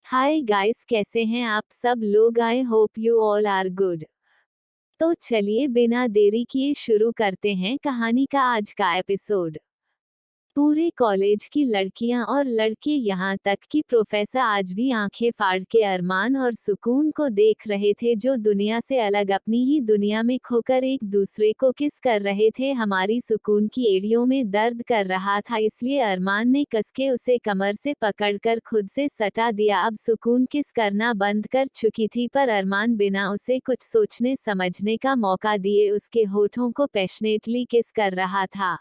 Hi guys, कैसे हैं आप सब लोग? I hope you all are good. तो चलिए बिना देरी किए शुरू करते हैं कहानी का आज का एपिसोड। पूरे कॉलेज की लड़कियां और लड़के यहाँ तक कि प्रोफेसर आज भी आंखें फाड़ के अरमान और सुकून को देख रहे थे, जो दुनिया से अलग अपनी ही दुनिया में खोकर एक दूसरे को किस कर रहे थे। हमारी सुकून की एड़ियों में दर्द कर रहा था, इसलिए अरमान ने कसके उसे कमर से पकड़कर खुद से सटा दिया। अब सुकून किस करना बंद कर चुकी थी, पर अरमान बिना उसे कुछ सोचने समझने का मौका दिए उसके होठों को पैशनेटली किस कर रहा था।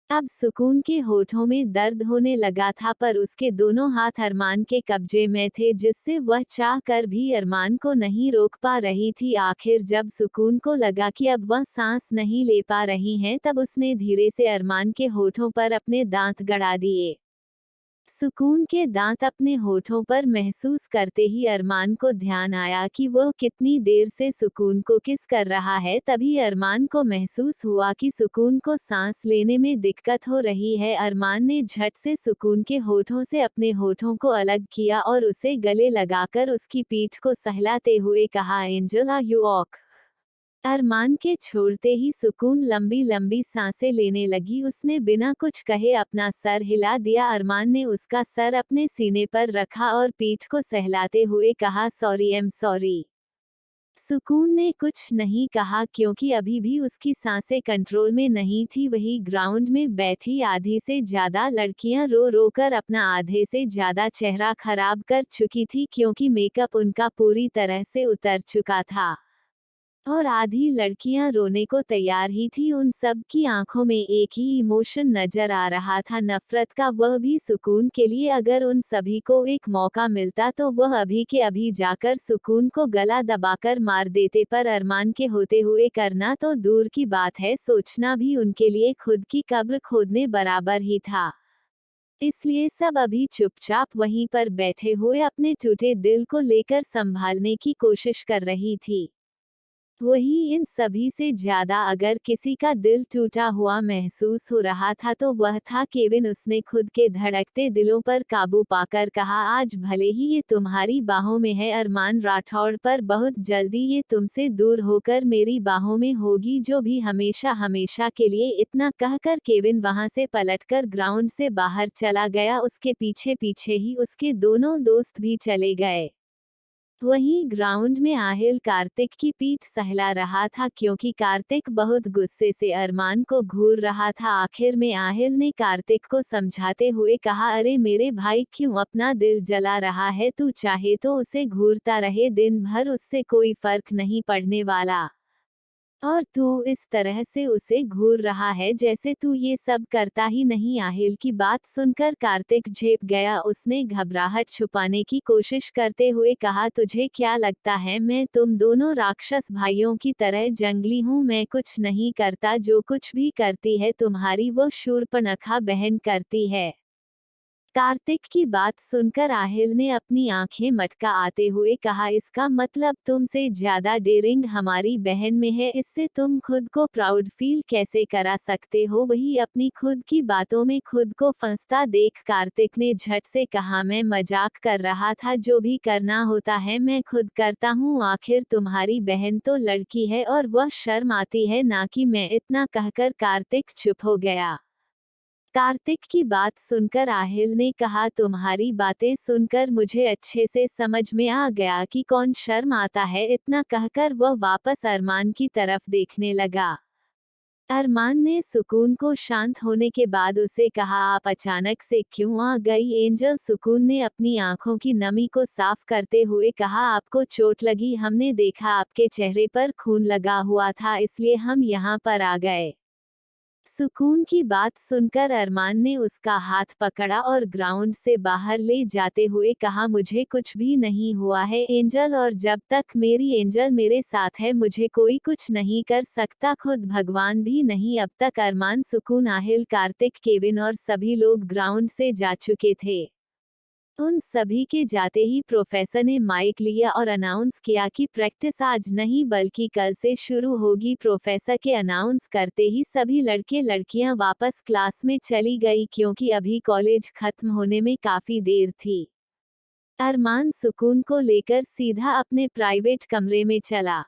अब सुकून के होठों में दर्द होने लगा था, पर उसके दोनों हाथ अरमान के कब्जे में थे, जिससे वह चाह कर भी अरमान को नहीं रोक पा रही थी। आखिर जब सुकून को लगा कि अब वह सांस नहीं ले पा रही हैं, तब उसने धीरे से अरमान के होठों पर अपने दांत गड़ा दिए। सुकून के दांत अपने होठों पर महसूस करते ही अरमान को ध्यान आया कि वह कितनी देर से सुकून को किस कर रहा है। तभी अरमान को महसूस हुआ कि सुकून को सांस लेने में दिक्कत हो रही है। अरमान ने झट से सुकून के होठों से अपने होठों को अलग किया और उसे गले लगाकर उसकी पीठ को सहलाते हुए कहा, एंजल आर यू ऑक। अरमान के छोड़ते ही सुकून लंबी लंबी सांसें लेने लगी। उसने बिना कुछ कहे अपना सर हिला दिया। अरमान ने उसका सर अपने सीने पर रखा और पीठ को सहलाते हुए कहा, सॉरी, एम सॉरी। सुकून ने कुछ नहीं कहा, क्योंकि अभी भी उसकी सांसें कंट्रोल में नहीं थी। वही ग्राउंड में बैठी आधी से ज्यादा लड़कियां रो रो कर अपना आधे से ज्यादा चेहरा खराब कर चुकी थी, क्योंकि मेकअप उनका पूरी तरह से उतर चुका था और आधी लड़कियां रोने को तैयार ही थी। उन सब की आंखों में एक ही इमोशन नजर आ रहा था, नफरत का, वह भी सुकून के लिए। अगर उन सभी को एक मौका मिलता तो वह अभी के अभी जाकर सुकून को गला दबाकर मार देते, पर अरमान के होते हुए करना तो दूर की बात है, सोचना भी उनके लिए खुद की कब्र खोदने बराबर ही था। इसलिए सब अभी चुपचाप वहीं पर बैठे हुए अपने टूटे दिल को लेकर संभालने की कोशिश कर रही थी। वही इन सभी से ज्यादा अगर किसी का दिल टूटा हुआ महसूस हो रहा था तो वह था केविन। उसने खुद के धड़कते दिलों पर काबू पाकर कहा, आज भले ही ये तुम्हारी बाहों में है अरमान राठौड़, पर बहुत जल्दी ये तुमसे दूर होकर मेरी बाहों में होगी, जो भी हमेशा हमेशा के लिए। इतना कहकर केविन वहां से पलटकर ग्राउंड से बाहर चला गया। उसके पीछे पीछे ही उसके दोनों दोस्त भी चले गए। वहीं ग्राउंड में आहिल कार्तिक की पीठ सहला रहा था, क्योंकि कार्तिक बहुत गुस्से से अरमान को घूर रहा था। आखिर में आहिल ने कार्तिक को समझाते हुए कहा, अरे मेरे भाई, क्यों अपना दिल जला रहा है? तू चाहे तो उसे घूरता रहे दिन भर, उससे कोई फर्क नहीं पड़ने वाला, और तू इस तरह से उसे घूर रहा है जैसे तू ये सब करता ही नहीं। आहिल की बात सुनकर कार्तिक झेप गया। उसने घबराहट छुपाने की कोशिश करते हुए कहा, तुझे क्या लगता है मैं तुम दोनों राक्षस भाइयों की तरह जंगली हूँ? मैं कुछ नहीं करता, जो कुछ भी करती है तुम्हारी वो शूर्पणखा बहन करती है। कार्तिक की बात सुनकर आहिल ने अपनी आंखें मटका आते हुए कहा, इसका मतलब तुमसे ज्यादा डेयरिंग हमारी बहन में है? इससे तुम खुद को प्राउड फील कैसे करा सकते हो? वही अपनी खुद की बातों में खुद को फंसता देख कार्तिक ने झट से कहा, मैं मजाक कर रहा था, जो भी करना होता है मैं खुद करता हूँ। आखिर तुम्हारी बहन तो लड़की है और वह शर्म आती है ना कि मैं। इतना कहकर कार्तिक चुप हो गया। कार्तिक की बात सुनकर आहिल ने कहा, तुम्हारी बातें सुनकर मुझे अच्छे से समझ में आ गया कि कौन शर्म आता है। इतना कहकर वह वापस अरमान की तरफ देखने लगा। अरमान ने सुकून को शांत होने के बाद उसे कहा, आप अचानक से क्यों आ गई एंजल? सुकून ने अपनी आंखों की नमी को साफ करते हुए कहा, आपको चोट लगी? हमने देखा आपके चेहरे पर खून लगा हुआ था, इसलिए हम यहाँ पर आ गए। सुकून की बात सुनकर अरमान ने उसका हाथ पकड़ा और ग्राउंड से बाहर ले जाते हुए कहा, मुझे कुछ भी नहीं हुआ है एंजल, और जब तक मेरी एंजल मेरे साथ है मुझे कोई कुछ नहीं कर सकता, खुद भगवान भी नहीं। अब तक अरमान, सुकून, आहिल, कार्तिक, केविन और सभी लोग ग्राउंड से जा चुके थे। उन सभी के जाते ही प्रोफेसर ने माइक लिया और अनाउंस किया कि प्रैक्टिस आज नहीं बल्कि कल से शुरू होगी। प्रोफेसर के अनाउंस करते ही सभी लड़के लड़कियां वापस क्लास में चली गई, क्योंकि अभी कॉलेज खत्म होने में काफी देर थी। अरमान सुकून को लेकर सीधा अपने प्राइवेट कमरे में चला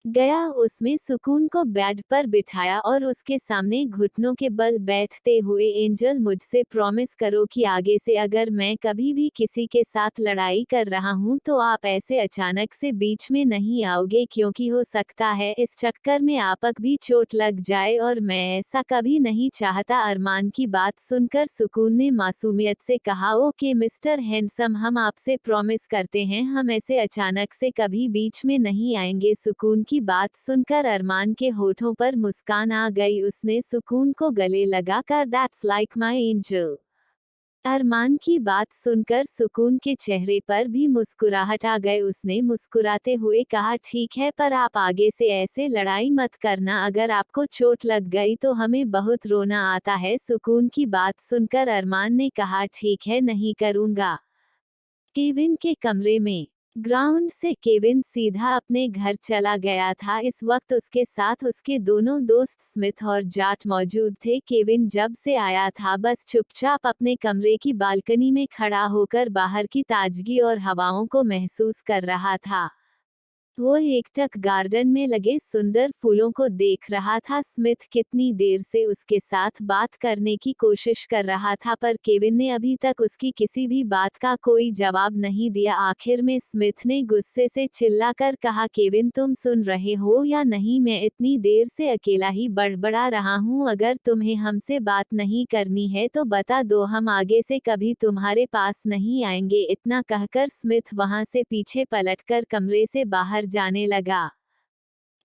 गया। उसमें सुकून को बेड पर बिठाया और उसके सामने घुटनों के बल बैठते हुए, एंजल मुझसे प्रॉमिस करो कि आगे से अगर मैं कभी भी किसी के साथ लड़ाई कर रहा हूँ तो आप ऐसे अचानक से बीच में नहीं आओगे, क्योंकि हो सकता है इस चक्कर में आपक भी चोट लग जाए और मैं ऐसा कभी नहीं चाहता। अरमान की बात सुनकर सुकून ने मासूमियत से कहा, ओके मिस्टर हैंडसम, हम आपसे प्रॉमिस करते हैं हम ऐसे अचानक से कभी बीच में नहीं आएंगे। सुकून की बात सुनकर अरमान के होठों पर मुस्कान आ गई। उसने सुकून को गले लगाकर दैट्स लाइक माय एंजल। अरमान की बात सुनकर सुकून के चेहरे पर भी मुस्कुराहट आ गए। उसने मुस्कुराते हुए कहा, ठीक है, पर आप आगे से ऐसे लड़ाई मत करना, अगर आपको चोट लग गई तो हमें बहुत रोना आता है। सुकून की बात सुनकर अरमान ने कहा, ठीक है, नहीं करूंगा। केविन के कमरे में ग्राउंड से केविन सीधा अपने घर चला गया था। इस वक्त उसके साथ उसके दोनों दोस्त स्मिथ और जाट मौजूद थे। केविन जब से आया था बस चुपचाप अपने कमरे की बालकनी में खड़ा होकर बाहर की ताजगी और हवाओं को महसूस कर रहा था। वो एकटक गार्डन में लगे सुंदर फूलों को देख रहा था। स्मिथ कितनी देर से उसके साथ बात करने की कोशिश कर रहा था, पर केविन ने अभी तक उसकी किसी भी बात का कोई जवाब नहीं दिया। आखिर में स्मिथ ने गुस्से से चिल्लाकर कहा, केविन, तुम सुन रहे हो या नहीं? मैं इतनी देर से अकेला ही बड़बड़ा रहा हूँ। अगर तुम्हें हमसे बात नहीं करनी है तो बता दो, हम आगे से कभी तुम्हारे पास नहीं आएंगे। इतना कहकर स्मिथ वहां से पीछे पलटकर कमरे से बाहर जाने लगा।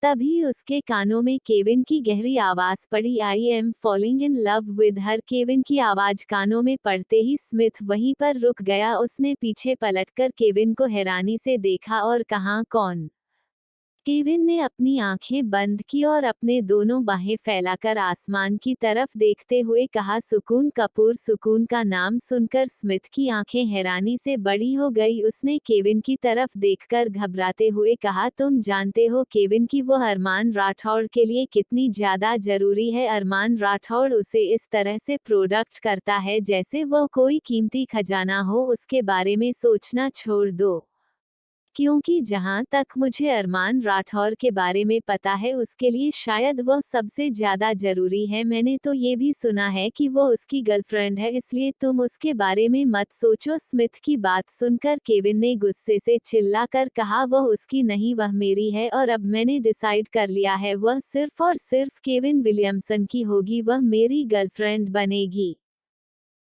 तभी उसके कानों में केविन की गहरी आवाज पड़ी, I am falling in love with her. Kevin की आवाज कानों में पड़ते ही स्मिथ वहीं पर रुक गया। उसने पीछे पलटकर केविन को हैरानी से देखा और कहा, कौन? केविन ने अपनी आंखें बंद की और अपने दोनों बाहें फैलाकर आसमान की तरफ देखते हुए कहा, सुकून कपूर। सुकून का नाम सुनकर स्मिथ की आंखें हैरानी से बड़ी हो गई। उसने केविन की तरफ देखकर घबराते हुए कहा, तुम जानते हो केविन कि वो अरमान राठौड़ के लिए कितनी ज्यादा जरूरी है? अरमान राठौड़ उसे इस तरह से प्रोडक्ट करता है जैसे वो कोई कीमती खजाना हो। उसके बारे में सोचना छोड़ दो, क्योंकि जहां तक मुझे अरमान राठौर के बारे में पता है उसके लिए शायद वह सबसे ज्यादा जरूरी है। मैंने तो ये भी सुना है कि वो उसकी गर्लफ्रेंड है, इसलिए तुम उसके बारे में मत सोचो। स्मिथ की बात सुनकर केविन ने गुस्से से चिल्लाकर कहा, वह उसकी नहीं, वह मेरी है, और अब मैंने डिसाइड कर लिया है, वह सिर्फ और सिर्फ केविन विलियमसन की होगी। वह मेरी गर्लफ्रेंड बनेगी।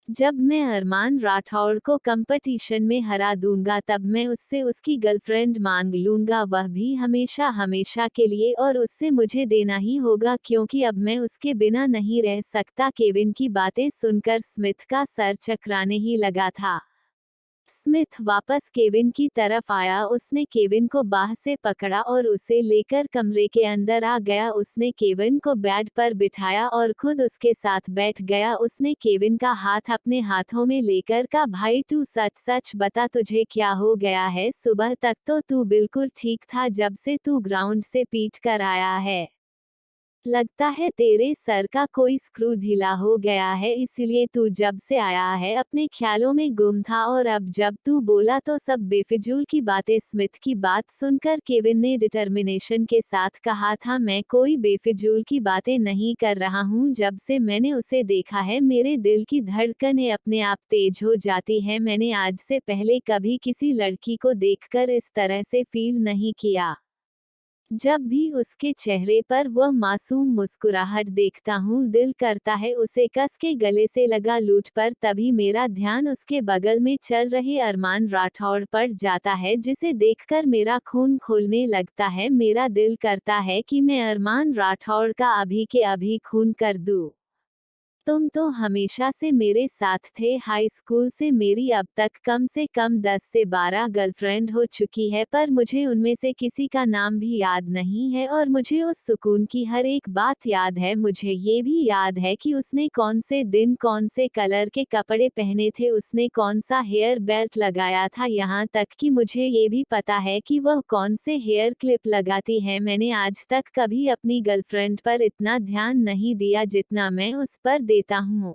जब मैं अरमान राठौड़ को कंपटीशन में हरा दूंगा तब मैं उससे उसकी गर्लफ्रेंड मांग लूंगा, वह भी हमेशा हमेशा के लिए, और उससे मुझे देना ही होगा, क्योंकि अब मैं उसके बिना नहीं रह सकता। केविन की बातें सुनकर स्मिथ का सर चकराने ही लगा था। स्मिथ वापस केविन की तरफ आया। उसने केविन को बाह से पकड़ा और उसे लेकर कमरे के अंदर आ गया। उसने केविन को बेड पर बिठाया और खुद उसके साथ बैठ गया। उसने केविन का हाथ अपने हाथों में लेकर कहा, भाई तू सच सच बता, तुझे क्या हो गया है? सुबह तक तो तू बिल्कुल ठीक था, जब से तू ग्राउंड से पीट कर आया है लगता है तेरे सर का कोई स्क्रू ढीला हो गया है, इसीलिए तू जब से आया है अपने ख्यालों में गुम था, और अब जब तू बोला तो सब बेफिजूल की बातें। स्मिथ की बात सुनकर केविन ने डिटर्मिनेशन के साथ कहा था, मैं कोई बेफिजूल की बातें नहीं कर रहा हूँ। जब से मैंने उसे देखा है मेरे दिल की धड़कनें अपने आप तेज हो जाती है। मैंने आज से पहले कभी किसी लड़की को देखकर इस तरह से फील नहीं किया। जब भी उसके चेहरे पर वह मासूम मुस्कुराहट देखता हूँ दिल करता है उसे कस के गले से लगा लूट पर। तभी मेरा ध्यान उसके बगल में चल रहे अरमान राठौड़ पर जाता है, जिसे देखकर मेरा खून खोलने लगता है। मेरा दिल करता है कि मैं अरमान राठौड़ का अभी के अभी खून कर दूं। तुम तो हमेशा से मेरे साथ थे, हाई स्कूल से मेरी अब तक कम से कम 10 से 12 गर्लफ्रेंड हो चुकी है, पर मुझे उनमें से किसी का नाम भी याद नहीं है, और मुझे उस सुकून की हर एक बात याद है। मुझे ये भी याद है कि उसने कौन से दिन कौन से कलर के कपड़े पहने थे, उसने कौन सा हेयर बेल्ट लगाया था, यहाँ तक कि मुझे ये भी पता है कि वह कौन से हेयर क्लिप लगाती है। मैंने आज तक कभी अपनी गर्लफ्रेंड पर इतना ध्यान नहीं दिया जितना मैं उस पर देता हूँ।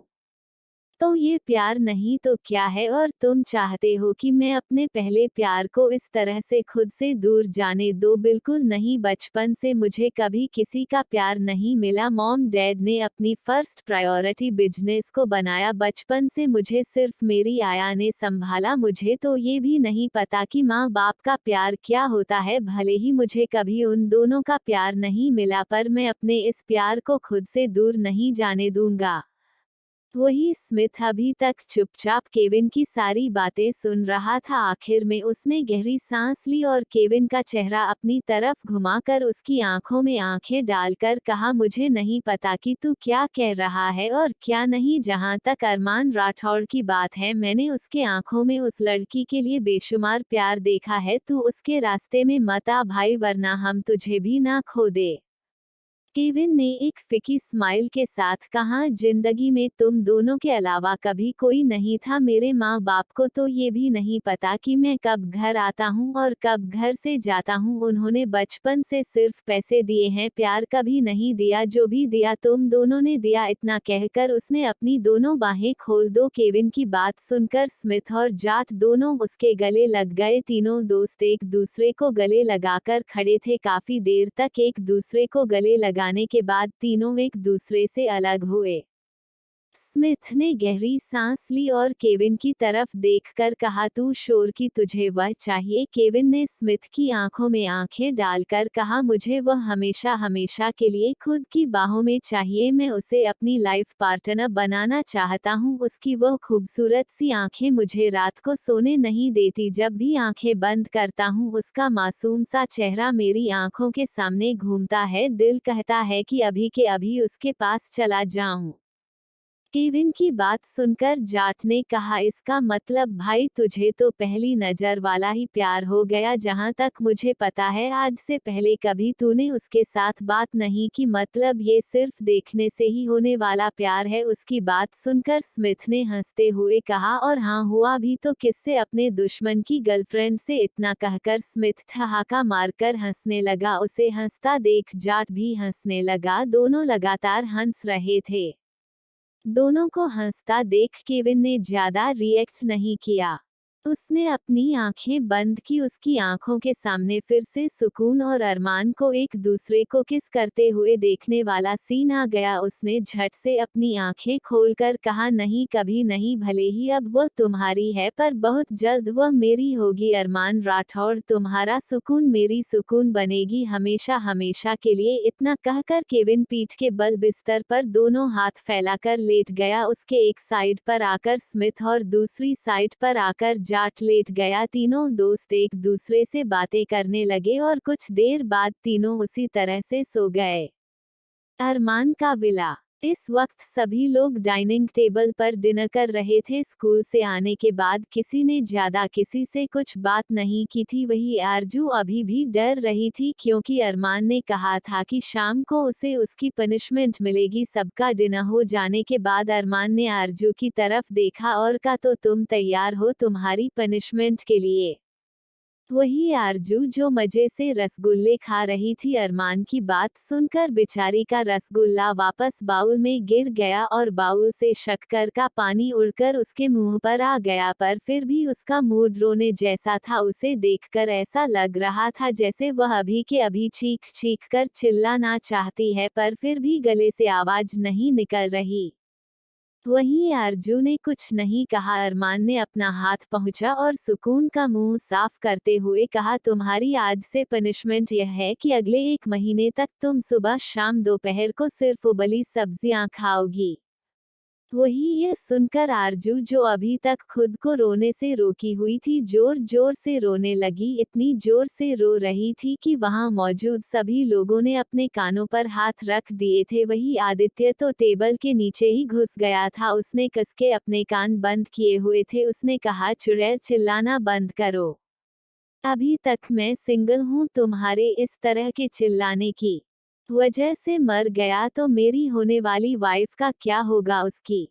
तो ये प्यार नहीं तो क्या है? और तुम चाहते हो कि मैं अपने पहले प्यार को इस तरह से खुद से दूर जाने दो? बिल्कुल नहीं, बचपन से मुझे कभी किसी का प्यार नहीं मिला। मॉम डैड ने अपनी फर्स्ट प्रायोरिटी बिजनेस को बनाया। बचपन से मुझे सिर्फ मेरी आया ने संभाला। मुझे तो ये भी नहीं पता कि माँ बाप का प्यार क्या होता है। भले ही मुझे कभी उन दोनों का प्यार नहीं मिला, पर मैं अपने इस प्यार को खुद से दूर नहीं जाने दूंगा। वही स्मिथ अभी तक चुपचाप केविन की सारी बातें सुन रहा था। आखिर में उसने गहरी सांस ली और केविन का चेहरा अपनी तरफ घुमाकर उसकी आंखों में आंखें डालकर कहा, मुझे नहीं पता कि तू क्या कह रहा है और क्या नहीं। जहां तक अरमान राठौड़ की बात है, मैंने उसके आंखों में उस लड़की के लिए बेशुमार प्यार देखा है। तू उसके रास्ते में मत आ भाई, वरना हम तुझे भी ना खो दे। केविन ने एक फिकी स्माइल के साथ कहा, जिंदगी में तुम दोनों के अलावा कभी कोई नहीं था। मेरे माँ बाप को तो ये भी नहीं पता कि मैं कब घर आता हूँ और कब घर से जाता हूँ। उन्होंने बचपन से सिर्फ पैसे दिए हैं, प्यार कभी नहीं दिया। जो भी दिया तुम दोनों ने दिया। इतना कहकर उसने अपनी दोनों बाहें खोल दो। केविन की बात सुनकर स्मिथ और जाट दोनों उसके गले लग गए। तीनों दोस्त एक दूसरे को गले लगाकर खड़े थे। काफी देर तक एक दूसरे को गले लगाने के बाद तीनों एक दूसरे से अलग हुए। स्मिथ ने गहरी सांस ली और केविन की तरफ देखकर कहा, तू श्योर कि तुझे वह चाहिए? केविन ने स्मिथ की आंखों में आंखें डालकर कहा, मुझे वह हमेशा हमेशा के लिए खुद की बाहों में चाहिए। मैं उसे अपनी लाइफ पार्टनर बनाना चाहता हूँ। उसकी वह खूबसूरत सी आंखें मुझे रात को सोने नहीं देती। जब भी आंखें बंद करता हूँ, उसका मासूम सा चेहरा मेरी आंखों के सामने घूमता है। दिल कहता है कि अभी के अभी उसके पास चला जाऊं। केविन की बात सुनकर जाट ने कहा, इसका मतलब भाई तुझे तो पहली नजर वाला ही प्यार हो गया? जहां तक मुझे पता है, आज से पहले कभी तूने उसके साथ बात नहीं की। मतलब ये सिर्फ देखने से ही होने वाला प्यार है? उसकी बात सुनकर स्मिथ ने हंसते हुए कहा, और हाँ हुआ भी तो किससे? अपने दुश्मन की गर्लफ्रेंड से। इतना कहकर स्मिथ ठहाका मारकर हंसने लगा। उसे हंसता देख जाट भी हंसने लगा। दोनों लगातार हंस रहे थे। दोनों को हंसता देख केविन ने ज्यादा रिएक्ट नहीं किया। उसने अपनी आंखें बंद की। उसकी आंखों के सामने फिर से सुकून और अरमान को एक दूसरे को किस करते हुए देखने वाला सीन आ गया। उसने झट से अपनी आंखें खोलकर कहा, नहीं कभी नहीं। भले ही अब वह तुम्हारी है, पर बहुत जल्द वह मेरी होगी। अरमान राठौड़, तुम्हारा सुकून मेरी सुकून बनेगी हमेशा हमेशा के लिए। इतना कहकर केविन पीठ के बल बिस्तर पर दोनों हाथ फैलाकर लेट गया। उसके एक साइड पर आकर स्मिथ और दूसरी साइड पर आकर जाट लेट गया। तीनों दोस्त एक दूसरे से बातें करने लगे और कुछ देर बाद तीनों उसी तरह से सो गए। अरमान का विला। इस वक्त सभी लोग डाइनिंग टेबल पर डिनर कर रहे थे। स्कूल से आने के बाद किसी ने ज्यादा किसी से कुछ बात नहीं की थी। वही आरजू अभी भी डर रही थी, क्योंकि अरमान ने कहा था कि शाम को उसे उसकी पनिशमेंट मिलेगी। सबका डिनर हो जाने के बाद अरमान ने आरजू की तरफ देखा और कहा, तो तुम तैयार हो तुम्हारी पनिशमेंट के लिए? वही आरजू जो मजे से रसगुल्ले खा रही थी। अरमान की बात सुनकर बेचारी का रसगुल्ला वापस बाउल में गिर गया और बाउल से शक्कर का पानी उड़कर उसके मुंह पर आ गया। पर फिर भी उसका मूड रोने जैसा था। उसे देखकर ऐसा लग रहा था जैसे वह अभी के अभी चीख चीख कर चिल्लाना चाहती है, पर फिर भी गले से आवाज नहीं निकल रही। वहीं आरजू ने कुछ नहीं कहा। अरमान ने अपना हाथ पहुंचा और सुकून का मुंह साफ करते हुए कहा, तुम्हारी आज से पनिशमेंट यह है कि अगले 1 महीने तक तुम सुबह शाम दोपहर को सिर्फ उबली सब्जियां खाओगी। वही ये सुनकर आरजू, जो अभी तक खुद को रोने से रोकी हुई थी, जोर जोर से रोने लगी। इतनी जोर से रो रही थी कि वहां मौजूद सभी लोगों ने अपने कानों पर हाथ रख दिए थे। वही आदित्य तो टेबल के नीचे ही घुस गया था। उसने कस के अपने कान बंद किए हुए थे। उसने कहा, चुड़ैल चिल्लाना बंद करो। अभी तक मैं सिंगल हूँ। तुम्हारे इस तरह के चिल्लाने की वजह से मर गया तो मेरी होने वाली वाइफ का क्या होगा? उसकी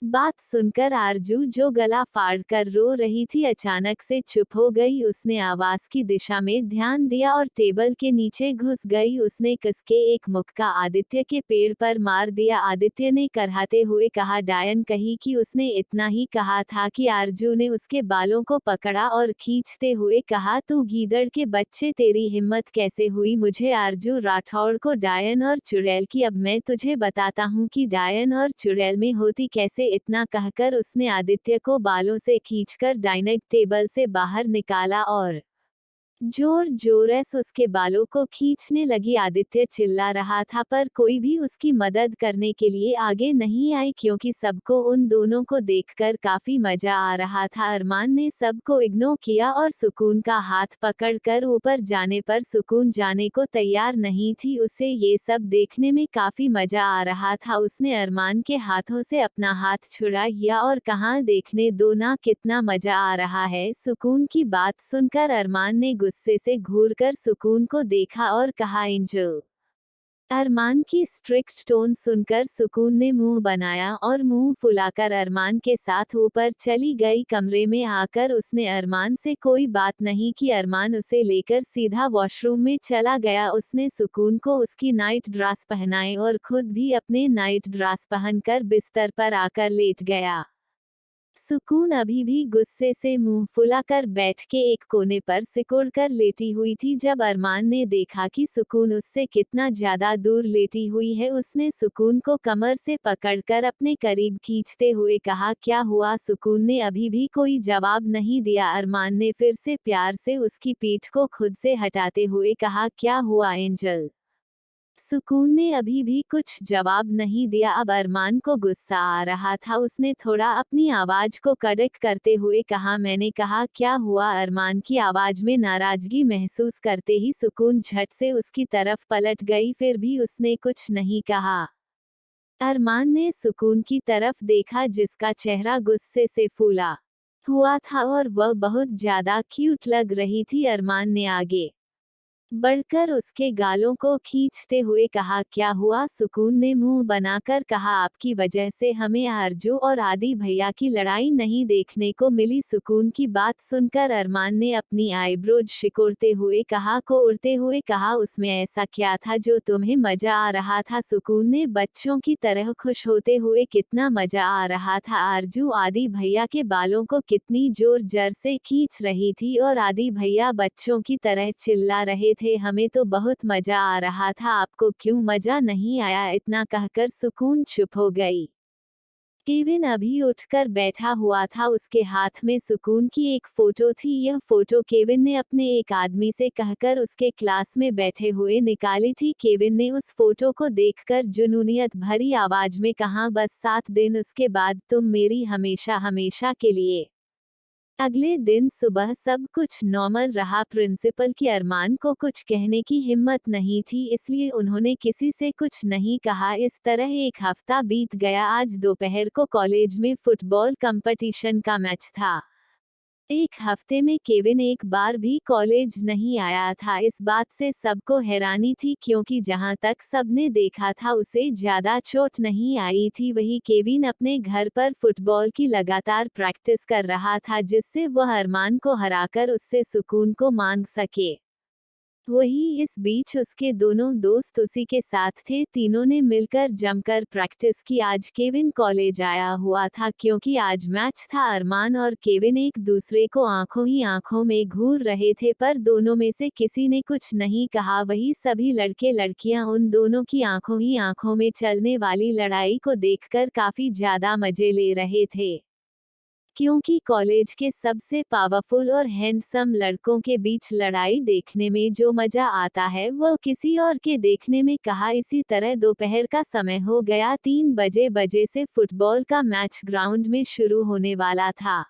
बात सुनकर आरजू, जो गला फाड़कर रो रही थी, अचानक से चुप हो गई। उसने आवाज की दिशा में ध्यान दिया और टेबल के नीचे घुस गई। उसने कसके एक मुक्का आदित्य के पेड़ पर मार दिया। आदित्य ने कराहते हुए कहा, डायन कही कि उसने इतना ही कहा था कि आरजू ने उसके बालों को पकड़ा और खींचते हुए कहा, तू गीदड़ के बच्चे, तेरी हिम्मत कैसे हुई मुझे आरजू राठौड़ को डायन और चुड़ैल की, अब मैं तुझे बताता हूँ कि डायन और चुड़ैल में होती कैसे। इतना कहकर उसने आदित्य को बालों से खींचकर डाइनिंग टेबल से बाहर निकाला और जोर जोर से उसके बालों को खींचने लगी। आदित्य चिल्ला रहा था पर कोई भी उसकी मदद करने के लिए आगे नहीं आई, क्योंकि सबको उन दोनों को देखकर काफी मजा आ रहा था। अरमान ने सबको इग्नोर किया और सुकून का हाथ पकड़कर ऊपर जाने पर सुकून जाने को तैयार नहीं थी। उसे ये सब देखने में काफी मजा आ रहा था। उसने अरमान के हाथों से अपना हाथ छुड़ाया और कहा, देखने दो ना कितना मजा आ रहा है। सुकून की बात सुनकर अरमान ने गुस्से से घूरकर सुकून को देखा और कहा, एंजल। अरमान की स्ट्रिक्ट टोन सुनकर सुकून ने मुंह बनाया और मुंह फुलाकर अरमान के साथ ऊपर चली गई। कमरे में आकर उसने अरमान से कोई बात नहीं की। अरमान उसे लेकर सीधा वॉशरूम में चला गया। उसने सुकून को उसकी नाइट ड्रेस पहनाई और खुद भी अपने नाइट ड्रेस पहनकर बिस्तर पर आकर लेट गया। सुकून अभी भी गुस्से से मुंह फुलाकर बैठ के एक कोने पर सिकुड़कर लेटी हुई थी। जब अरमान ने देखा कि सुकून उससे कितना ज्यादा दूर लेटी हुई है, उसने सुकून को कमर से पकड़कर अपने करीब खींचते हुए कहा, क्या हुआ। सुकून ने अभी भी कोई जवाब नहीं दिया। अरमान ने फिर से प्यार से उसकी पीठ को खुद से हटाते हुए कहा, क्या हुआ एंजल। सुकून ने अभी भी कुछ जवाब नहीं दिया। अब अरमान को गुस्सा आ रहा था। उसने थोड़ा अपनी आवाज को कड़क करते हुए कहा, मैंने कहा क्या हुआ। अरमान की आवाज में नाराजगी महसूस करते ही सुकून झट से उसकी तरफ पलट गई, फिर भी उसने कुछ नहीं कहा। अरमान ने सुकून की तरफ देखा, जिसका चेहरा गुस्से से फूला हुआ था और वह बहुत ज्यादा क्यूट लग रही थी। अरमान ने आगे बढ़कर उसके गालों को खींचते हुए कहा, क्या हुआ। सुकून ने मुंह बनाकर कहा, आपकी वजह से हमें आरजू और आदि भैया की लड़ाई नहीं देखने को मिली। सुकून की बात सुनकर अरमान ने अपनी आईब्रोज सिकोड़ते हुए कहा, उसमें ऐसा क्या था जो तुम्हें मजा आ रहा था। सुकून ने बच्चों की तरह खुश होते हुए, कितना मजा आ रहा था। आरजू आदि भैया के बालों को कितनी जोर जर से खींच रही थी और आदि भैया बच्चों की तरह चिल्ला रहे थे, हमें तो बहुत मजा आ रहा था, आपको क्यों मजा नहीं आया। इतना कहकर सुकून चुप हो गई। केविन अभी उठकर बैठा हुआ था। उसके हाथ में सुकून की एक फोटो थी। यह फोटो केविन ने अपने एक आदमी से कहकर उसके क्लास में बैठे हुए निकाली थी। केविन ने उस फोटो को देखकर जुनूनियत भरी आवाज में कहा, बस 7 दिन, उसके बाद तुम मेरी हमेशा हमेशा के लिए। अगले दिन सुबह सब कुछ नॉर्मल रहा। प्रिंसिपल की अरमान को कुछ कहने की हिम्मत नहीं थी, इसलिए उन्होंने किसी से कुछ नहीं कहा। इस तरह एक हफ्ता बीत गया। आज दोपहर को कॉलेज में फुटबॉल कंपटीशन का मैच था। एक हफ्ते में केविन एक बार भी कॉलेज नहीं आया था। इस बात से सबको हैरानी थी, क्योंकि जहां तक सबने देखा था उसे ज्यादा चोट नहीं आई थी। वही केविन अपने घर पर फुटबॉल की लगातार प्रैक्टिस कर रहा था, जिससे वह अरमान को हराकर उससे सुकून को मांग सके। वही इस बीच उसके दोनों दोस्त उसी के साथ थे। तीनों ने मिलकर जमकर प्रैक्टिस की। आज केविन कॉलेज आया हुआ था, क्योंकि आज मैच था। अरमान और केविन एक दूसरे को आंखों ही आंखों में घूर रहे थे, पर दोनों में से किसी ने कुछ नहीं कहा। वही सभी लड़के लड़कियां उन दोनों की आंखों ही आंखों में चलने वाली लड़ाई को देखकर काफी ज्यादा मजे ले रहे थे, क्योंकि कॉलेज के सबसे पावरफुल और हैंडसम लड़कों के बीच लड़ाई देखने में जो मजा आता है, वह किसी और के देखने में कहाँ। इसी तरह दोपहर का समय हो गया। 3 बजे से फुटबॉल का मैच ग्राउंड में शुरू होने वाला था।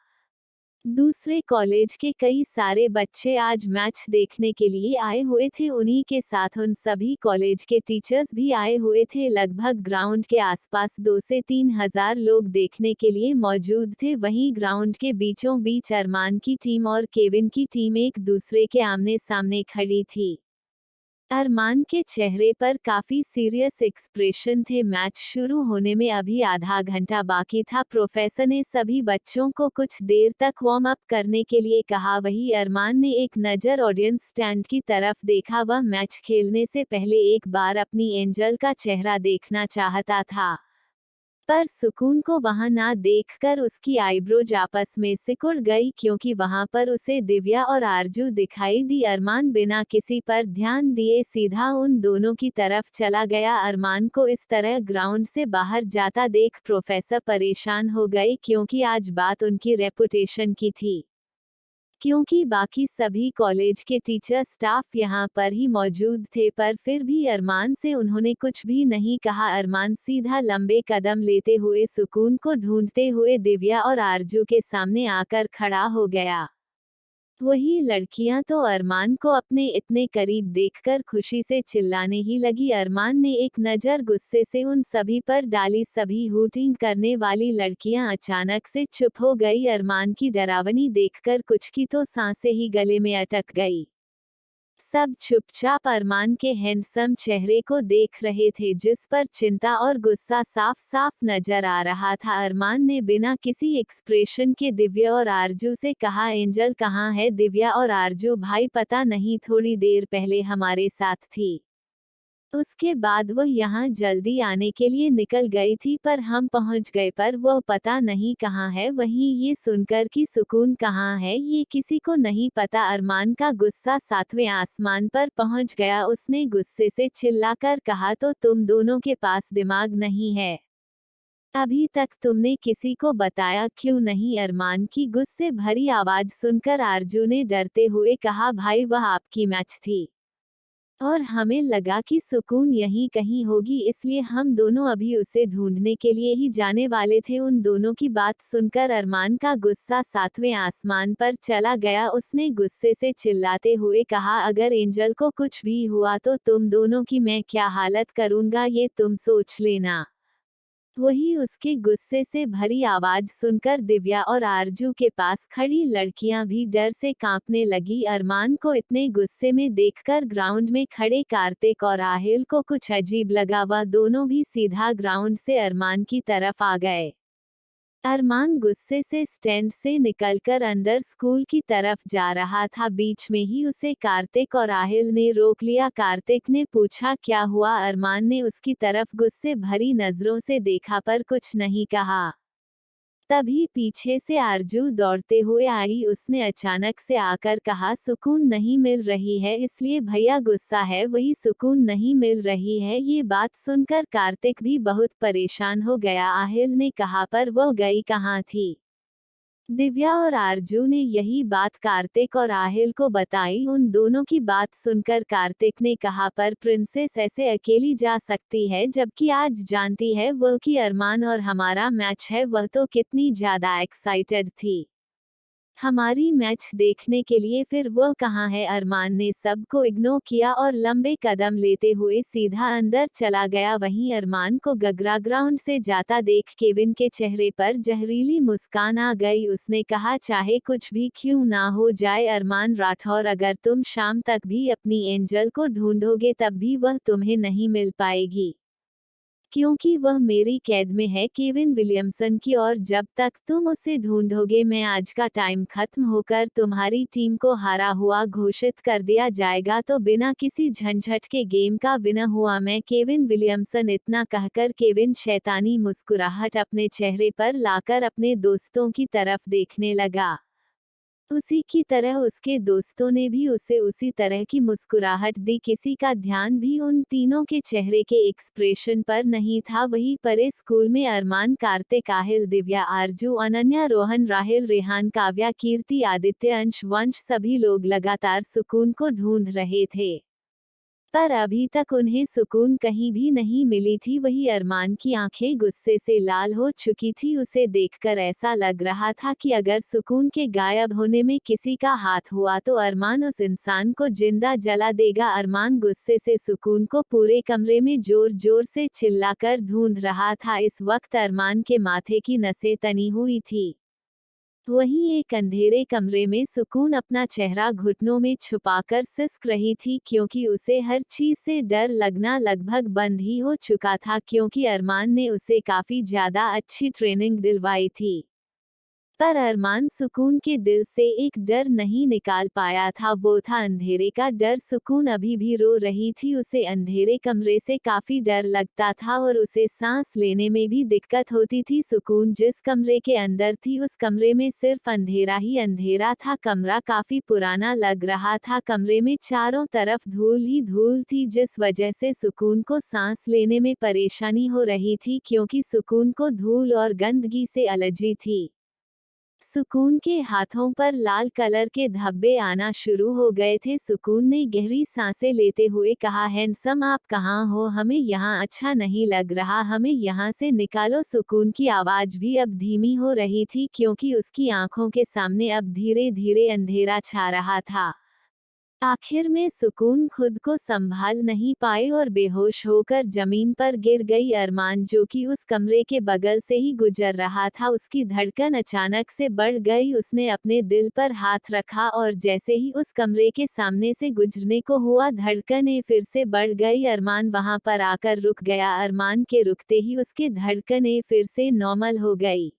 दूसरे कॉलेज के कई सारे बच्चे आज मैच देखने के लिए आए हुए थे। उन्हीं के साथ उन सभी कॉलेज के टीचर्स भी आए हुए थे। लगभग ग्राउंड के आसपास 2 से 3 हजार लोग देखने के लिए मौजूद थे। वहीं ग्राउंड के बीचों बीच अरमान की टीम और केविन की टीम एक दूसरे के आमने सामने खड़ी थी। अरमान के चेहरे पर काफी सीरियस एक्सप्रेशन थे। मैच शुरू होने में अभी आधा घंटा बाकी था। प्रोफेसर ने सभी बच्चों को कुछ देर तक वार्म अप करने के लिए कहा। वही अरमान ने एक नज़र ऑडियंस स्टैंड की तरफ देखा। वह मैच खेलने से पहले एक बार अपनी एंजल का चेहरा देखना चाहता था, पर सुकून को वहां ना देखकर उसकी आईब्रोज आपस में सिकुड़ गई, क्योंकि वहां पर उसे दिव्या और आरजू दिखाई दी। अरमान बिना किसी पर ध्यान दिए सीधा उन दोनों की तरफ चला गया। अरमान को इस तरह ग्राउंड से बाहर जाता देख प्रोफेसर परेशान हो गई, क्योंकि आज बात उनकी रेपुटेशन की थी। क्योंकि बाकी सभी कॉलेज के टीचर स्टाफ यहाँ पर ही मौजूद थे, पर फिर भी अरमान से उन्होंने कुछ भी नहीं कहा। अरमान सीधा लंबे कदम लेते हुए सुकून को ढूंढते हुए दिव्या और आरजू के सामने आकर खड़ा हो गया। वही लड़कियां तो अरमान को अपने इतने करीब देखकर खुशी से चिल्लाने ही लगी। अरमान ने एक नज़र गुस्से से उन सभी पर डाली। सभी हूटिंग करने वाली लड़कियां अचानक से चुप हो गई। अरमान की डरावनी देखकर कुछ की तो सांसें ही गले में अटक गई। सब चुपचाप अरमान के हैंडसम चेहरे को देख रहे थे, जिस पर चिंता और गुस्सा साफ साफ नजर आ रहा था। अरमान ने बिना किसी एक्सप्रेशन के दिव्या और आरजू से कहा, एंजल कहाँ है? दिव्या और आरजू, भाई पता नहीं, थोड़ी देर पहले हमारे साथ थी, उसके बाद वो यहाँ जल्दी आने के लिए निकल गई थी, पर हम पहुँच गए, पर वो पता नहीं कहाँ है। वहीं ये सुनकर कि सुकून कहाँ है ये किसी को नहीं पता, अरमान का गुस्सा सातवें आसमान पर पहुँच गया। उसने गुस्से से चिल्लाकर कहा, तो तुम दोनों के पास दिमाग नहीं है? अभी तक तुमने किसी को बताया क्यों नहीं? अरमान की गुस्से भरी आवाज सुनकर आरजू ने डरते हुए कहा, भाई वह आपकी मैच थी और हमें लगा कि सुकून यहीं कहीं होगी, इसलिए हम दोनों अभी उसे ढूंढने के लिए ही जाने वाले थे। उन दोनों की बात सुनकर अरमान का गुस्सा सातवें आसमान पर चला गया। उसने गुस्से से चिल्लाते हुए कहा, अगर एंजल को कुछ भी हुआ तो तुम दोनों की मैं क्या हालत करूंगा ये तुम सोच लेना। वही उसके गुस्से से भरी आवाज सुनकर दिव्या और आरजू के पास खड़ी लड़कियां भी डर से कांपने लगी। अरमान को इतने गुस्से में देखकर ग्राउंड में खड़े कार्तिक और आहिल को कुछ अजीब लगा। वह दोनों भी सीधा ग्राउंड से अरमान की तरफ आ गए। अरमान गुस्से से स्टैंड से निकलकर अंदर स्कूल की तरफ जा रहा था। बीच में ही उसे कार्तिक और आहिल ने रोक लिया। कार्तिक ने पूछा, क्या हुआ? अरमान ने उसकी तरफ गुस्से भरी नजरों से देखा पर कुछ नहीं कहा। तभी पीछे से आरजू दौड़ते हुए आई। उसने अचानक से आकर कहा, सुकून नहीं मिल रही है, इसलिए भैया गुस्सा है। वही सुकून नहीं मिल रही है? ये बात सुनकर कार्तिक भी बहुत परेशान हो गया। आहिल ने कहा, पर वो गई कहाँ थी? दिव्या और आरजू ने यही बात कार्तिक और आहिल को बताई। उन दोनों की बात सुनकर कार्तिक ने कहा, पर प्रिंसेस ऐसे अकेली जा सकती है, जबकि आज जानती है वो कि अरमान और हमारा मैच है। वह तो कितनी ज्यादा एक्साइटेड थी हमारी मैच देखने के लिए, फिर वो कहाँ है? अरमान ने सबको इग्नोर किया और लंबे कदम लेते हुए सीधा अंदर चला गया। वहीं अरमान को गगरा ग्राउंड से जाता देख केविन के चेहरे पर जहरीली मुस्कान आ गई। उसने कहा, चाहे कुछ भी क्यों ना हो जाए अरमान राठौर, अगर तुम शाम तक भी अपनी एंजल को ढूंढोगे तब भी वह तुम्हें नहीं मिल पाएगी, क्योंकि वह मेरी कैद में है केविन विलियमसन की, और जब तक तुम उसे ढूंढोगे मैं आज का टाइम खत्म होकर तुम्हारी टीम को हारा हुआ घोषित कर दिया जाएगा, तो बिना किसी झंझट के गेम का विनर हुआ मैं केविन विलियमसन। इतना कहकर केविन शैतानी मुस्कुराहट अपने चेहरे पर लाकर अपने दोस्तों की तरफ देखने लगा। उसी की तरह उसके दोस्तों ने भी उसे उसी तरह की मुस्कुराहट दी। किसी का ध्यान भी उन तीनों के चेहरे के एक्सप्रेशन पर नहीं था। वहीं परे स्कूल में अरमान, कार्तिक, आहिल, दिव्या, आरजू, अनन्या, रोहन, राहिल, रेहान, काव्या, कीर्ति, आदित्य, अंश, वंश सभी लोग लगातार सुकून को ढूंढ रहे थे, पर अभी तक उन्हें सुकून कहीं भी नहीं मिली थी। वही अरमान की आंखें गुस्से से लाल हो चुकी थी। उसे देखकर ऐसा लग रहा था कि अगर सुकून के गायब होने में किसी का हाथ हुआ तो अरमान उस इंसान को जिंदा जला देगा। अरमान गुस्से से सुकून को पूरे कमरे में जोर जोर से चिल्लाकर ढूंढ रहा था। इस वक्त अरमान के माथे की नसें तनी हुई थी। वहीं एक अंधेरे कमरे में सुकून अपना चेहरा घुटनों में छुपाकर सिसक रही थी क्योंकि उसे हर चीज से डर लगना लगभग बंद ही हो चुका था क्योंकि अरमान ने उसे काफी ज्यादा अच्छी ट्रेनिंग दिलवाई थी। पर अरमान सुकून के दिल से एक डर नहीं निकाल पाया था, वो था अंधेरे का डर। सुकून अभी भी रो रही थी, उसे अंधेरे कमरे से काफी डर लगता था और उसे सांस लेने में भी दिक्कत होती थी। सुकून जिस कमरे के अंदर थी उस कमरे में सिर्फ अंधेरा ही अंधेरा था। कमरा काफी पुराना लग रहा था, कमरे में चारों तरफ धूल ही धूल थी जिस वजह से सुकून को सांस लेने में परेशानी हो रही थी क्योंकि सुकून को धूल और गंदगी से एलर्जी थी। सुकून के हाथों पर लाल कलर के धब्बे आना शुरू हो गए थे। सुकून ने गहरी सांसें लेते हुए कहा, हैंडसम आप कहाँ हो, हमें यहाँ अच्छा नहीं लग रहा, हमें यहाँ से निकालो। सुकून की आवाज भी अब धीमी हो रही थी क्योंकि उसकी आंखों के सामने अब धीरे धीरे अंधेरा छा रहा था। आखिर में सुकून खुद को संभाल नहीं पाई और बेहोश होकर जमीन पर गिर गई। अरमान जो कि उस कमरे के बगल से ही गुजर रहा था, उसकी धड़कन अचानक से बढ़ गई। उसने अपने दिल पर हाथ रखा और जैसे ही उस कमरे के सामने से गुजरने को हुआ, धड़कनें फिर से बढ़ गई। अरमान वहां पर आकर रुक गया। अरमान के रुकते ही उसके धड़कनें फिर से नॉर्मल हो गई।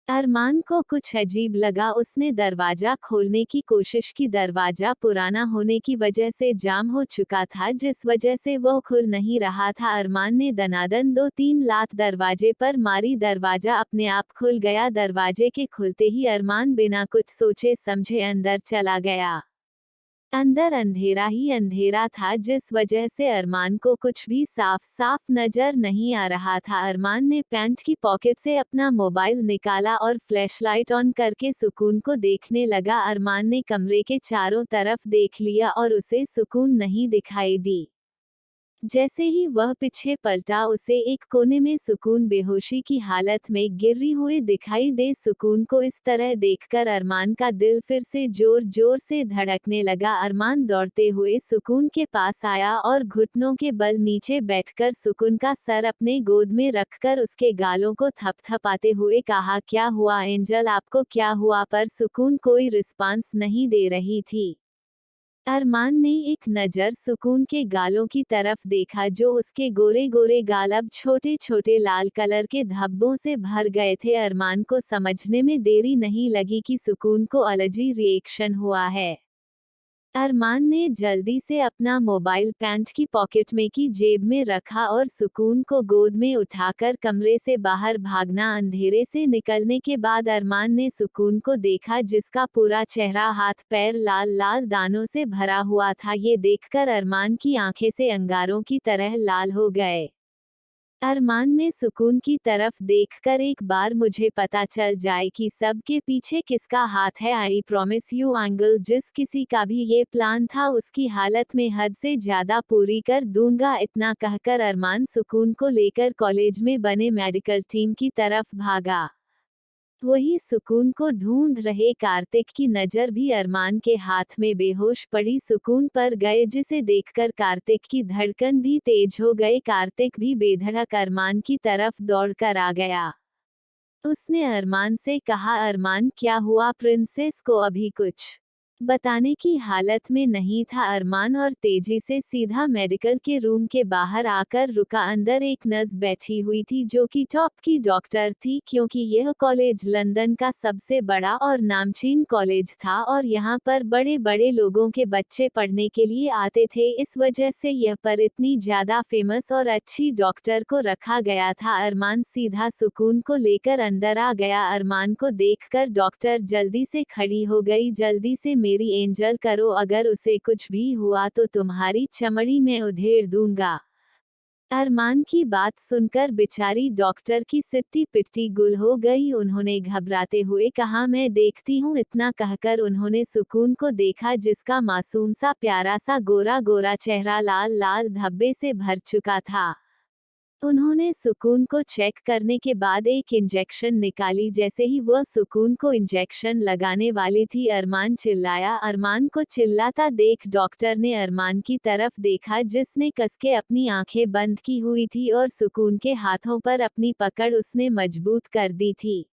अरमान को कुछ अजीब लगा, उसने दरवाजा खोलने की कोशिश की। दरवाजा पुराना होने की वजह से जाम हो चुका था जिस वजह से वो खुल नहीं रहा था। अरमान ने दनादन 2-3 लात दरवाजे पर मारी, दरवाजा अपने आप खुल गया। दरवाजे के खुलते ही अरमान बिना कुछ सोचे समझे अंदर चला गया। अंदर अंधेरा ही अंधेरा था जिस वजह से अरमान को कुछ भी साफ साफ नजर नहीं आ रहा था। अरमान ने पैंट की पॉकेट से अपना मोबाइल निकाला और फ्लैशलाइट ऑन करके सुकून को देखने लगा। अरमान ने कमरे के चारों तरफ देख लिया और उसे सुकून नहीं दिखाई दी। जैसे ही वह पीछे पलटा, उसे एक कोने में सुकून बेहोशी की हालत में गिरी हुई दिखाई दे। सुकून को इस तरह देखकर अरमान का दिल फिर से जोर जोर से धड़कने लगा। अरमान दौड़ते हुए सुकून के पास आया और घुटनों के बल नीचे बैठकर सुकून का सर अपने गोद में रखकर उसके गालों को थपथपाते हुए कहा, क्या हुआ एंजल, आपको क्या हुआ? पर सुकून कोई रिस्पांस नहीं दे रही थी। अरमान ने एक नज़र सुकून के गालों की तरफ देखा जो उसके गोरे गोरे गाल अब छोटे छोटे लाल कलर के धब्बों से भर गए थे। अरमान को समझने में देरी नहीं लगी कि सुकून को एलर्जी रिएक्शन हुआ है। अरमान ने जल्दी से अपना मोबाइल पैंट की पॉकेट में की जेब में रखा और सुकून को गोद में उठाकर कमरे से बाहर भागना। अंधेरे से निकलने के बाद अरमान ने सुकून को देखा जिसका पूरा चेहरा हाथ पैर लाल लाल दानों से भरा हुआ था। ये देखकर अरमान की आंखें से अंगारों की तरह लाल हो गए। अरमान में सुकून की तरफ देखकर, एक बार मुझे पता चल जाए कि सबके पीछे किसका हाथ है, आई प्रॉमिस यू एंगल। जिस किसी का भी ये प्लान था उसकी हालत में हद से ज्यादा पूरी कर दूंगा। इतना कहकर अरमान सुकून को लेकर कॉलेज में बने मेडिकल टीम की तरफ भागा। वही सुकून को ढूंढ रहे कार्तिक की नजर भी अरमान के हाथ में बेहोश पड़ी सुकून पर गए जिसे देखकर कार्तिक की धड़कन भी तेज हो गई। कार्तिक भी बेधड़क अरमान की तरफ दौड़कर आ गया। उसने अरमान से कहा, अरमान क्या हुआ? प्रिंसेस को अभी कुछ बताने की हालत में नहीं था अरमान और तेजी से सीधा मेडिकल के रूम के बाहर आकर रुका। अंदर एक नर्स बैठी हुई थी जो कि टॉप की डॉक्टर थी क्योंकि यह कॉलेज लंदन का सबसे बड़ा और नामचीन कॉलेज था और यहाँ पर बड़े बड़े लोगों के बच्चे पढ़ने के लिए आते थे। इस वजह से यह पर इतनी ज्यादा फेमस और अच्छी डॉक्टर को रखा गया था। अरमान सीधा सुकून को लेकर अंदर आ गया। अरमान को देखकर डॉक्टर जल्दी से खड़ी हो गई, जल्दी से मेरी एंजल करो, अगर उसे कुछ भी हुआ तो तुम्हारी चमड़ी में उधेड़ दूंगा। अरमान की बात सुनकर बेचारी डॉक्टर की सिट्टी पिट्टी गुल हो गई। उन्होंने घबराते हुए कहा, मैं देखती हूँ। इतना कहकर उन्होंने सुकून को देखा जिसका मासूम सा प्यारा सा गोरा गोरा चेहरा लाल लाल धब्बे से भर चुका था। उन्होंने सुकून को चेक करने के बाद एक इंजेक्शन निकाली। जैसे ही वह सुकून को इंजेक्शन लगाने वाली थी, अरमान चिल्लाया। अरमान को चिल्लाता देख डॉक्टर ने अरमान की तरफ देखा जिसने कसके अपनी आंखें बंद की हुई थी और सुकून के हाथों पर अपनी पकड़ उसने मजबूत कर दी थी।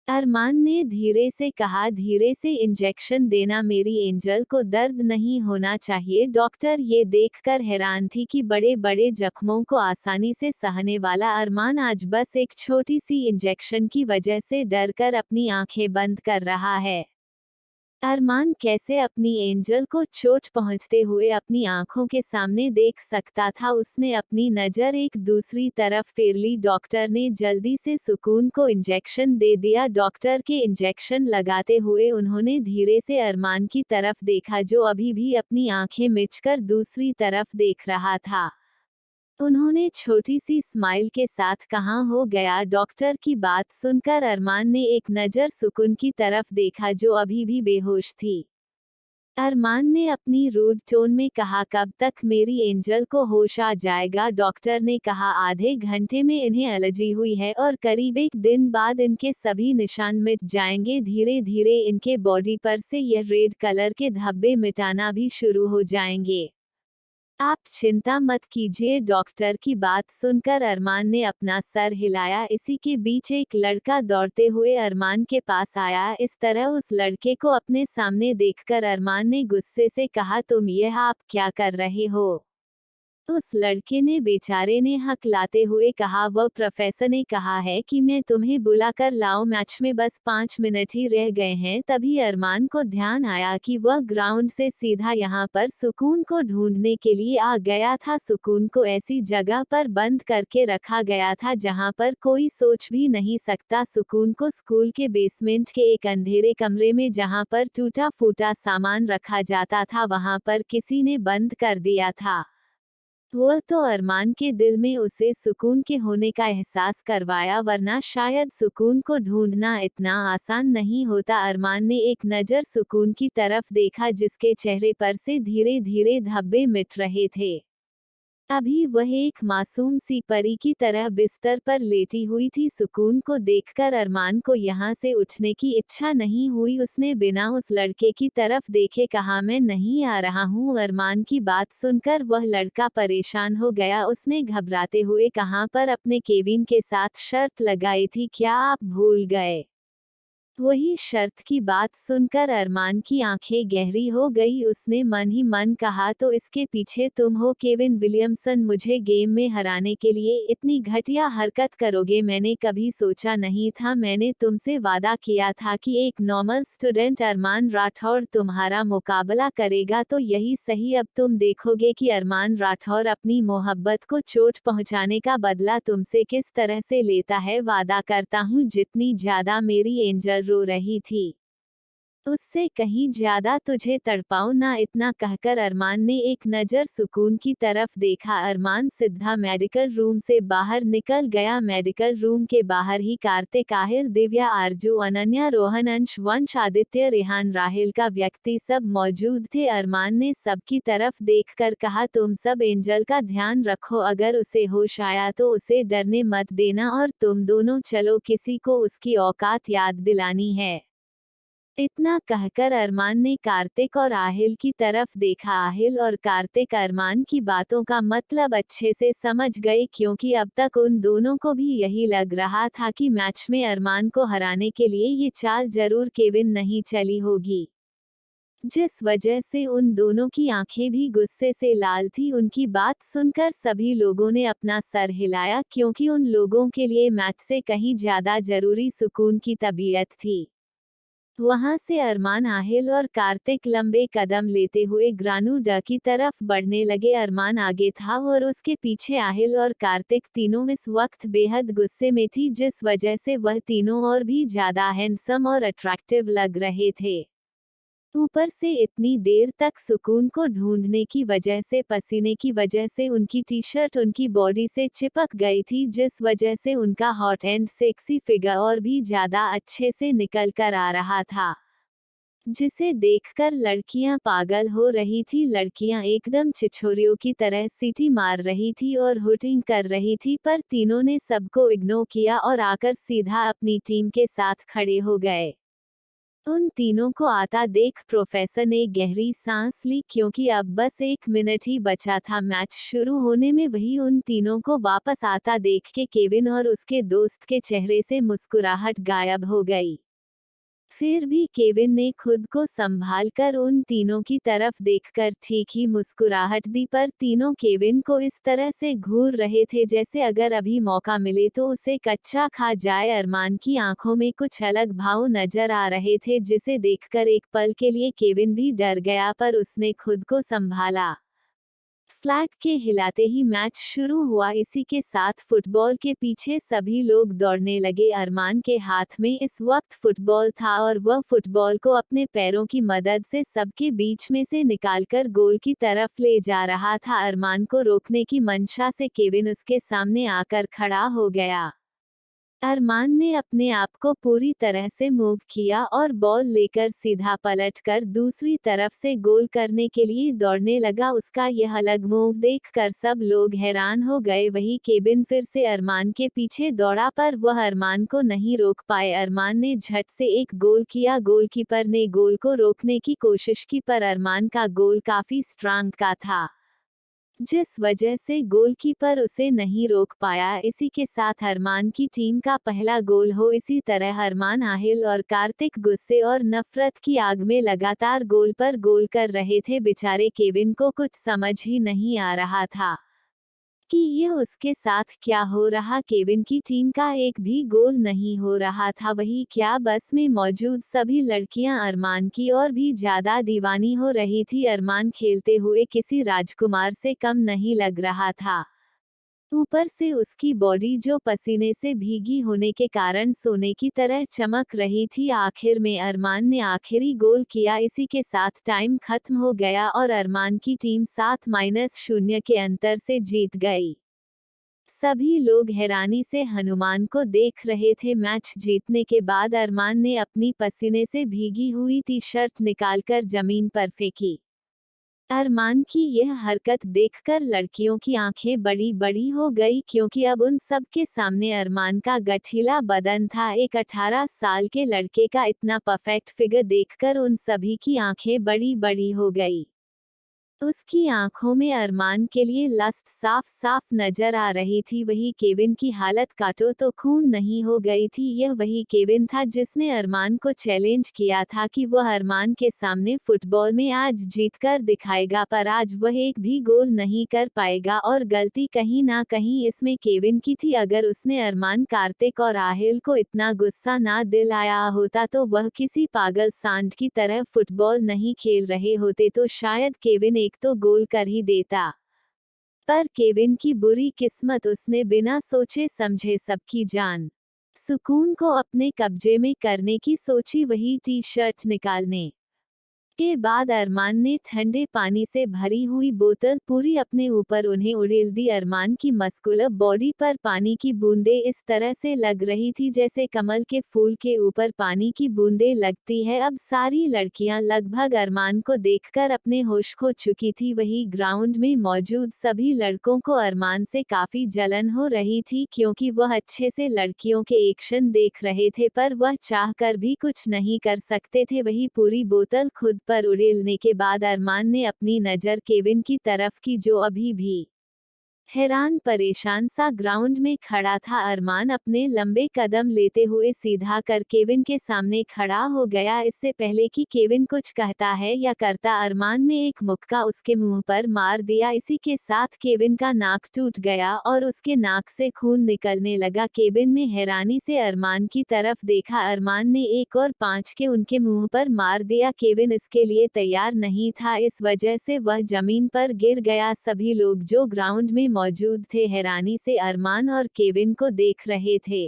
अरमान ने धीरे से कहा, धीरे से इंजेक्शन देना मेरी एंजल को दर्द नहीं होना चाहिए। डॉक्टर ये देखकर हैरान थी कि बड़े बड़े जख्मों को आसानी से सहने वाला अरमान आज बस एक छोटी सी इंजेक्शन की वजह से डरकर अपनी आंखें बंद कर रहा है। अरमान कैसे अपनी एंजल को चोट पहुंचते हुए अपनी आंखों के सामने देख सकता था। उसने अपनी नज़र एक दूसरी तरफ फेर ली। डॉक्टर ने जल्दी से सुकून को इंजेक्शन दे दिया। डॉक्टर के इंजेक्शन लगाते हुए उन्होंने धीरे से अरमान की तरफ देखा, जो अभी भी अपनी आंखें मिचकर दूसरी तरफ देख रहा था। उन्होंने छोटी सी स्माइल के साथ कहा, हो गया। डॉक्टर की बात सुनकर अरमान ने एक नज़र सुकून की तरफ देखा, जो अभी भी बेहोश थी। अरमान ने अपनी रूड टोन में कहा, कब तक मेरी एंजल को होश आ जाएगा? डॉक्टर ने कहा, आधे घंटे में इन्हें एलर्जी हुई है और करीब 1 दिन बाद इनके सभी निशान मिट जाएंगे। धीरे धीरे इनके बॉडी पर से यह रेड कलर के धब्बे मिटाना भी शुरू हो जाएंगे। आप चिंता मत कीजिए। डॉक्टर की बात सुनकर अरमान ने अपना सर हिलाया। इसी के बीच एक लड़का दौड़ते हुए अरमान के पास आया। इस तरह उस लड़के को अपने सामने देखकर अरमान ने गुस्से से कहा, तुम यह आप क्या कर रहे हो? उस लड़के ने बेचारे ने हकलाते हुए कहा, वह प्रोफेसर ने कहा है कि मैं तुम्हें बुलाकर लाऊं, मैच में बस 5 मिनट ही रह गए हैं। तभी अरमान को ध्यान आया कि वह ग्राउंड से सीधा यहाँ पर सुकून को ढूंढने के लिए आ गया था। सुकून को ऐसी जगह पर बंद करके रखा गया था जहाँ पर कोई सोच भी नहीं सकता। सुकून को स्कूल के बेसमेंट के एक अंधेरे कमरे में, जहाँ पर टूटा फूटा सामान रखा जाता था, वहाँ पर किसी ने बंद कर दिया था। वह तो अरमान के दिल में उसे सुकून के होने का एहसास करवाया, वरना शायद सुकून को ढूंढना इतना आसान नहीं होता। अरमान ने एक नज़र सुकून की तरफ देखा, जिसके चेहरे पर से धीरे धीरे धब्बे मिट रहे थे। अभी वह एक मासूम सी परी की तरह बिस्तर पर लेटी हुई थी। सुकून को देखकर अरमान को यहाँ से उठने की इच्छा नहीं हुई। उसने बिना उस लड़के की तरफ देखे कहा, मैं नहीं आ रहा हूँ। अरमान की बात सुनकर वह लड़का परेशान हो गया। उसने घबराते हुए कहा, पर अपने केविन के साथ शर्त लगाई थी, क्या आप भूल गए? वही शर्त की बात सुनकर अरमान की आंखें गहरी हो गई। उसने मन ही मन कहा, तो इसके पीछे तुम हो केविन विलियमसन। मुझे गेम में हराने के लिए इतनी घटिया हरकत करोगे, मैंने कभी सोचा नहीं था। मैंने तुमसे वादा किया था कि एक नॉर्मल स्टूडेंट अरमान राठौड़ तुम्हारा मुकाबला करेगा, तो यही सही। अब तुम देखोगे कि अरमान राठौड़ अपनी मोहब्बत को चोट पहुंचाने का बदला तुमसे किस तरह से लेता है। वादा करता हूँ, जितनी ज्यादा मेरी एंजल रो रही थी, उससे कहीं ज्यादा तुझे तड़पाऊं ना। इतना कहकर अरमान ने एक नज़र सुकून की तरफ देखा। अरमान सीधा मेडिकल रूम से बाहर निकल गया। मेडिकल रूम के बाहर ही कार्तिक, आहिल, दिव्या, आरजू, अनन्या, रोहन, अंश, वंश, आदित्य, रेहान, राहिल का व्यक्ति सब मौजूद थे। अरमान ने सबकी तरफ देखकर कहा, तुम सब एंजल का ध्यान रखो, अगर उसे होश आया तो उसे डरने मत देना, और तुम दोनों चलो, किसी को उसकी औकात याद दिलानी है। इतना कहकर अरमान ने कार्तिक और आहिल की तरफ देखा। आहिल और कार्तिक अरमान की बातों का मतलब अच्छे से समझ गए, क्योंकि अब तक उन दोनों को भी यही लग रहा था कि मैच में अरमान को हराने के लिए ये चाल जरूर केविन नहीं चली होगी, जिस वजह से उन दोनों की आंखें भी गुस्से से लाल थी। उनकी बात सुनकर सभी लोगों ने अपना सर हिलाया, क्योंकि उन लोगों के लिए मैच से कहीं ज्यादा जरूरी सुकून की तबीयत थी। वहां से अरमान, आहिल और कार्तिक लंबे कदम लेते हुए ग्रानूडा की तरफ बढ़ने लगे। अरमान आगे था और उसके पीछे आहिल और कार्तिक। तीनों इस वक्त बेहद गुस्से में थी, जिस वजह से वह तीनों और भी ज्यादा हैंडसम और अट्रैक्टिव लग रहे थे। ऊपर से इतनी देर तक सुकून को ढूंढने की वजह से पसीने की वजह से उनकी टी शर्ट उनकी बॉडी से चिपक गई थी, जिस वजह से उनका हॉट एंड सेक्सी फिगर और भी ज्यादा अच्छे से निकल कर आ रहा था, जिसे देखकर लड़कियां पागल हो रही थी। लड़कियां एकदम छिछोरियों की तरह सीटी मार रही थी और हुटिंग कर रही थी, पर तीनों ने सबको इग्नोर किया और आकर सीधा अपनी टीम के साथ खड़े हो गए। उन तीनों को आता देख प्रोफेसर ने गहरी सांस ली, क्योंकि अब बस 1 मिनट ही बचा था मैच शुरू होने में। वही उन तीनों को वापस आता देख के केविन और उसके दोस्त के चेहरे से मुस्कुराहट गायब हो गई। फिर भी केविन ने खुद को संभाल कर उन तीनों की तरफ देखकर ठीक ही मुस्कुराहट दी, पर तीनों केविन को इस तरह से घूर रहे थे जैसे अगर अभी मौका मिले तो उसे कच्चा खा जाए। अरमान की आंखों में कुछ अलग भाव नजर आ रहे थे जिसे देखकर एक पल के लिए केविन भी डर गया, पर उसने खुद को संभाला। फ्लैग के हिलाते ही मैच शुरू हुआ। इसी के साथ फुटबॉल के पीछे सभी लोग दौड़ने लगे। अरमान के हाथ में इस वक्त फुटबॉल था और वह फुटबॉल को अपने पैरों की मदद से सबके बीच में से निकालकर गोल की तरफ ले जा रहा था। अरमान को रोकने की मंशा से केविन उसके सामने आकर खड़ा हो गया। अरमान ने अपने आप को पूरी तरह से मूव किया और बॉल लेकर सीधा पलटकर दूसरी तरफ से गोल करने के लिए दौड़ने लगा। उसका यह अलग मूव देखकर सब लोग हैरान हो गए। वही केविन फिर से अरमान के पीछे दौड़ा, पर वह अरमान को नहीं रोक पाए। अरमान ने झट से एक गोल किया। गोलकीपर ने गोल को रोकने की कोशिश की, पर अरमान का गोल काफी स्ट्रांग का था, जिस वजह से गोलकीपर उसे नहीं रोक पाया। इसी के साथ अरमान की टीम का पहला गोल हो। इसी तरह अरमान, आहिल और कार्तिक गुस्से और नफरत की आग में लगातार गोल पर गोल कर रहे थे। बेचारे केविन को कुछ समझ ही नहीं आ रहा था कि यह उसके साथ क्या हो रहा। केविन की टीम का एक भी गोल नहीं हो रहा था। वही क्या, बस में मौजूद सभी लड़कियां अरमान की और भी ज्यादा दीवानी हो रही थी। अरमान खेलते हुए किसी राजकुमार से कम नहीं लग रहा था। ऊपर से उसकी बॉडी जो पसीने से भीगी होने के कारण सोने की तरह चमक रही थी। आखिर में अरमान ने आखिरी गोल किया। इसी के साथ टाइम खत्म हो गया और अरमान की टीम 7-0 के अंतर से जीत गई। सभी लोग हैरानी से हनुमान को देख रहे थे। मैच जीतने के बाद अरमान ने अपनी पसीने से भीगी हुई टी-शर्ट निकालकर जमीन पर फेंकी। अरमान की यह हरकत देखकर लड़कियों की आंखें बड़ी बड़ी हो गई, क्योंकि अब उन सब के सामने अरमान का गठीला बदन था। एक 18 साल के लड़के का इतना परफेक्ट फिगर देखकर उन सभी की आंखें बड़ी बड़ी हो गई। उसकी आंखों में अरमान के लिए लस्ट साफ साफ नजर आ रही थी। वही केविन की हालत काटो तो खून नहीं हो गई थी। यह वही केविन था जिसने अरमान को चैलेंज किया था कि वह अरमान के सामने फुटबॉल में आज जीतकर दिखाएगा, पर आज वह एक भी गोल नहीं कर पाएगा। और गलती कहीं ना कहीं इसमें केविन की थी। अगर उसने अरमान, कार्तिक और आहिल को इतना गुस्सा ना दिलाया होता तो वह किसी पागल सांड की तरह फुटबॉल नहीं खेल रहे होते, तो शायद केविन एक तो गोल कर ही देता। पर केविन की बुरी किस्मत, उसने बिना सोचे समझे सबकी जान सुकून को अपने कब्जे में करने की सोची। वही टी-शर्ट निकालने के बाद अरमान ने ठंडे पानी से भरी हुई बोतल पूरी अपने ऊपर उन्हें उड़ेल दी। अरमान की मस्कुलर बॉडी पर पानी की बूंदें इस तरह से लग रही थी जैसे कमल के फूल के ऊपर पानी की बूंदें लगती है। अब सारी लड़कियां लगभग अरमान को देखकर अपने होश खो चुकी थी। वही ग्राउंड में मौजूद सभी लड़कों को अरमान से काफी जलन हो रही थी, क्योंकि वह अच्छे से लड़कियों के एक्शन देख रहे थे, पर वह चाहकर भी कुछ नहीं कर सकते थे। वही पूरी बोतल खुद पर उड़ेलने के बाद अरमान ने अपनी नज़र केविन की तरफ की, जो अभी भी हैरान परेशान सा ग्राउंड में खड़ा था। अरमान अपने लंबे कदम लेते हुए सीधा कर केविन के सामने खड़ा हो गया। इससे पहले कि केविन कुछ कहता है या करता, अरमान ने एक मुक्का उसके मुंह पर मार दिया। इसी के साथ केविन का नाक टूट गया और उसके नाक से खून निकलने लगा। केविन में हैरानी से अरमान की तरफ देखा। अरमान ने एक और 5 के उनके मुंह पर मार दिया। केविन इसके लिए तैयार नहीं था, इस वजह से वह जमीन पर गिर गया। सभी लोग जो ग्राउंड में मौजूद थे हैरानी से अरमान और केविन को देख रहे थे।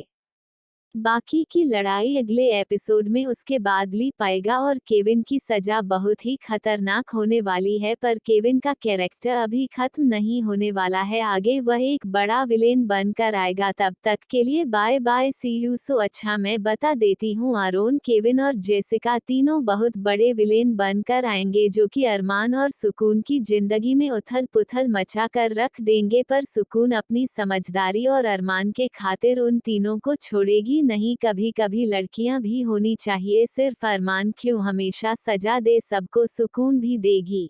बाकी की लड़ाई अगले एपिसोड में उसके बाद ली पाएगा और केविन की सजा बहुत ही खतरनाक होने वाली है। पर केविन का कैरेक्टर अभी खत्म नहीं होने वाला है, आगे वह एक बड़ा विलेन बनकर आएगा। तब तक के लिए बाय बाय, सी यू। सो अच्छा, मैं बता देती हूँ, आरोन, केविन और जेसिका तीनों बहुत बड़े विलेन बनकर आएंगे जो कि अरमान और सुकून की जिंदगी में उथल पुथल मचा कर रख देंगे। पर सुकून अपनी समझदारी और अरमान के खातिर उन तीनों को छोड़ेगी नहीं। कभी कभी लड़कियां भी होनी चाहिए, सिर्फ अरमान क्यों हमेशा सजा दे, सबको सुकून भी देगी।